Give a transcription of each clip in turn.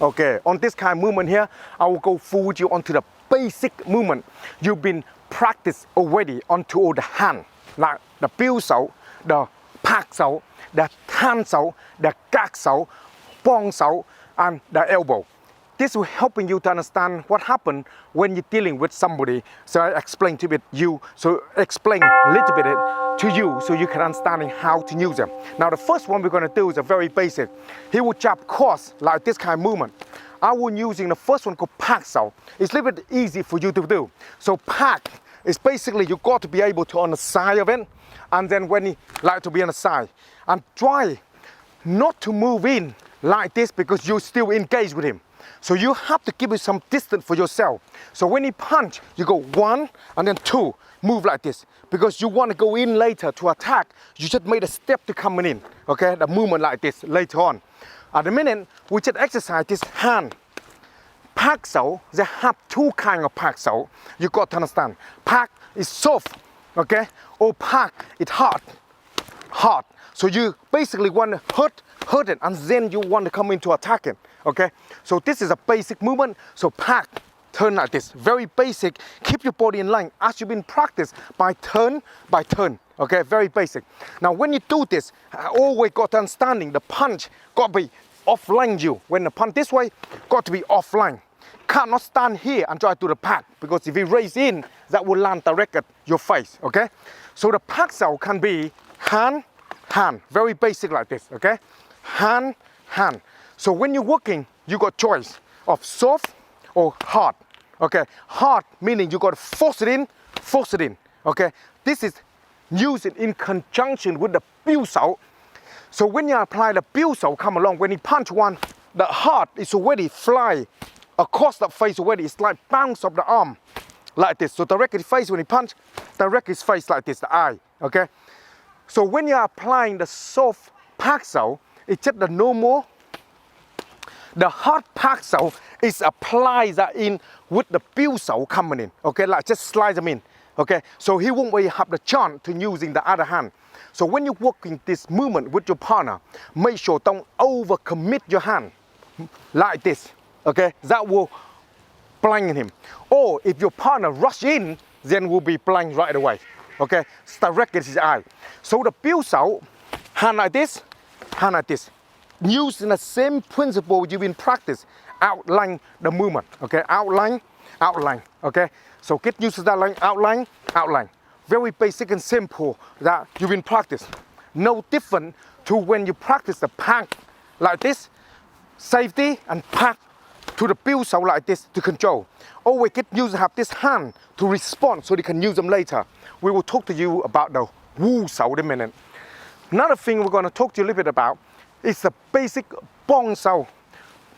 Okay, on this kind of movement here, I will go full with you onto the basic movement you've been practiced already onto all the hand, like the Bong Sao, the Pak Sao, the Hand Sao, the Gak Sao, Bong Sao, and the elbow. This will helping you to understand what happened when you're dealing with somebody. So I explain to you, so explain a little bit to you so you can understand how to use them. Now the first one we're going to do is a very basic. He will jump cross like this kind of movement. I will using the first one called Pak Sao. It's a little bit easy for you to do. So Pak is basically you got to be able to on the side of it, and then when he like to be on the side, and try not to move in like this because you still engage with him. So you have to give it some distance for yourself. So when he punch, you go 1 and then 2, move like this. Because you want to go in later to attack, you just made a step to coming in. Okay, the movement like this later on. At the minute, we just exercise this hand. Pak Sao, they have 2 kinds of Pak Sao. You got to understand. Pak is soft, okay? Or Pak is hard. So you basically want to hurt it, and then you want to come into attacking. Okay, so this is a basic movement. So Pak, turn like this, very basic. Keep your body in line as you've been practiced by turn. Okay, very basic. Now when you do this, I always got understanding the punch got to be offline you. When the punch this way, got to be offline. Cannot stand here and try to do the Pak, because if you raise in, that will land direct at your face. Okay, so the Pak Sao can be hand, very basic like this. Okay, hand. So when you're working, you got choice of soft or hard. Okay, hard meaning you got to force it in. Okay, this is used in conjunction with the Bong Sao. So when you apply the Bong Sao, come along, when you punch one, the hard is already fly across the face already. It's like bounce of the arm, like this. So direct his face when he punch, direct his face like this, the eye. Okay, so when you're applying the soft Pak Sao, it's just the normal. The hard Pak Sao is applied in with the Bong Sao coming in. Okay, like just slide them in. Okay, so he won't really have the chance to using the other hand. So when you're working this movement with your partner, make sure don't overcommit your hand like this. Okay, that will blind him. Or if your partner rush in, then will be blind right away. Okay, direct his eye. So the Bong Sao, hand like this. Using the same principle you've been practice, outline the movement. Okay, outline. Okay, so get used to that line, outline. Very basic and simple that you've been practice. No different to when you practice the Pak like this, safety, and Pak to the Bong Sao like this to control. Always get used to have this hand to respond so they can use them later. We will talk to you about the Wu Sao in a minute. Another thing we're going to talk to you a little bit about is the basic Bong Sao.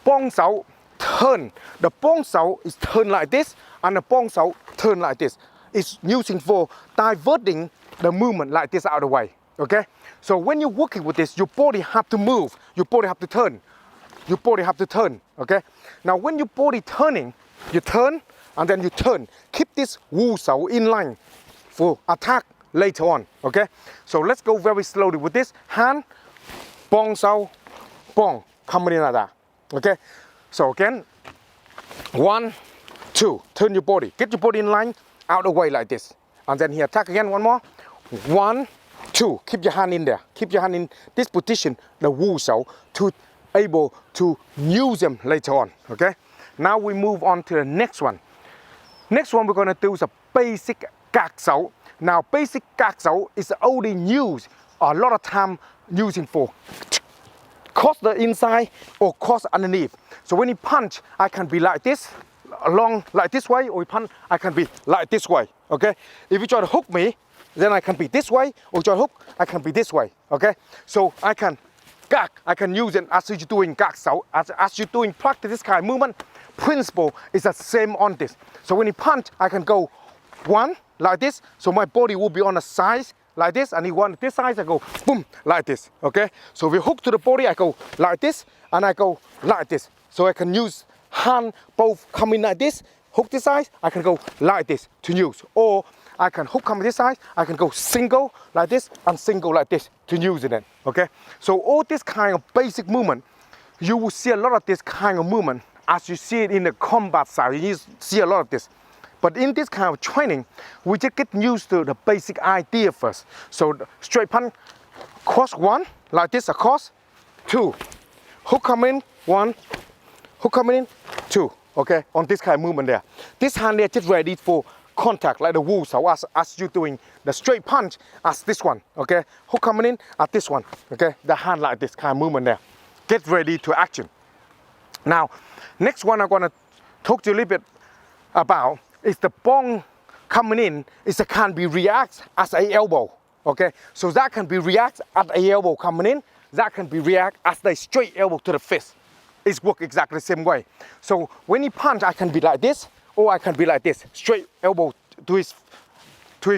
Bong Sao turn. The Bong Sao is turn like this, and the Bong Sao turn like this. It's using for diverting the movement like this out of the way. Okay? So when you're working with this, your body have to move. Your body have to turn. Okay? Now when your body turning, you turn and then you turn. Keep this Wu Sao in line for attack later on. Okay? So let's go very slowly with this. Hand, Bong Sao, Bong, coming in like that. Okay? So again, 1, 2, turn your body. Get your body in line, out of the way like this. And then he attack again, one more. 1, 2, keep your hand in there. Keep your hand in this position, the Wu Sao, to able to use them later on. Okay? Now we move on to the next one. Next one we're going to do is a basic Gak Sao. Now basic Gak Sao is only used a lot of time using for cross the inside or cross underneath. So when you punch, I can be like this, along like this way, or you punch, I can be like this way. Okay? If you try to hook me, then I can be this way, or try to hook, I can be this way. Okay? So I can Gak, I can use it as you're doing Gak Sao, as you're doing practice this kind of movement. Principle is the same on this. So when you punch, I can go 1 like this, so my body will be on the side like this, and you want this side, I go boom like this. Okay, so if you hook to the body, I go like this and I go like this, so I can use hand both coming like this, hook this side, I can go like this to use, or I can hook on this side, I can go single like this and single like this to use it. Okay, so all this kind of basic movement, you will see a lot of this kind of movement as you see it in the combat side. You see a lot of this. But in this kind of training, we just get used to the basic idea first. So straight punch, cross one, like this across, two. Hook come in, one, hook coming in, two. Okay, on this kind of movement there. This hand there just ready for contact, like the Wu Sao, as you doing the straight punch as this one. Okay, hook coming in at this one. Okay, the hand like this kind of movement there. Get ready to action. Now, next one I'm gonna talk to you a little bit about is the bong coming in. Can be react as a elbow. Okay, so that can be react at a elbow coming in. That can be react as the straight elbow to the fist. It's work exactly the same way. So when he punch, I can be like this, or I can be like this, straight elbow to his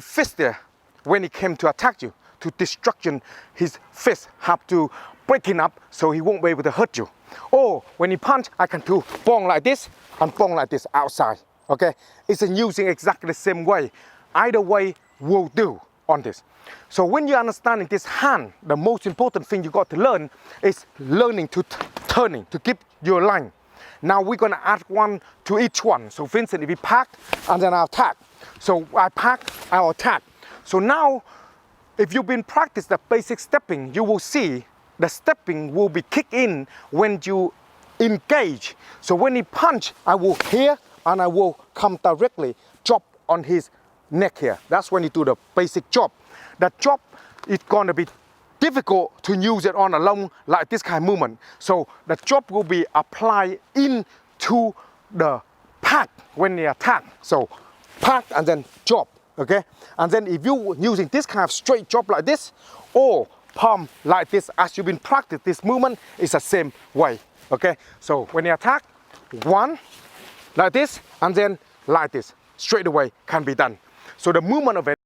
fist there. When he came to attack you, to destruction, his fist have to break it up so he won't be able to hurt you. Or when he punch, I can do bong like this and bong like this outside. Okay, it's using exactly the same way. Either way will do on this. So when you're understanding this hand, the most important thing you got to learn is learning to turning, to keep your line. Now we're gonna add one to each one. So for instance, if we pack and then I'll attack. So I pack, I'll attack. So now, if you've been practicing the basic stepping, you will see the stepping will be kicked in when you engage. So when he punch, I will here and I will come directly, drop on his neck here. That's when you do the basic job. The job is gonna be difficult to use it on a long, like this kind of movement. So the job will be applied into the pack when they attack. So pack and then job, okay? And then if you're using this kind of straight job like this, or palm like this, as you've been practicing this movement, is the same way, okay? So when they attack, one, like this, and then like this, straight away can be done. So the movement of it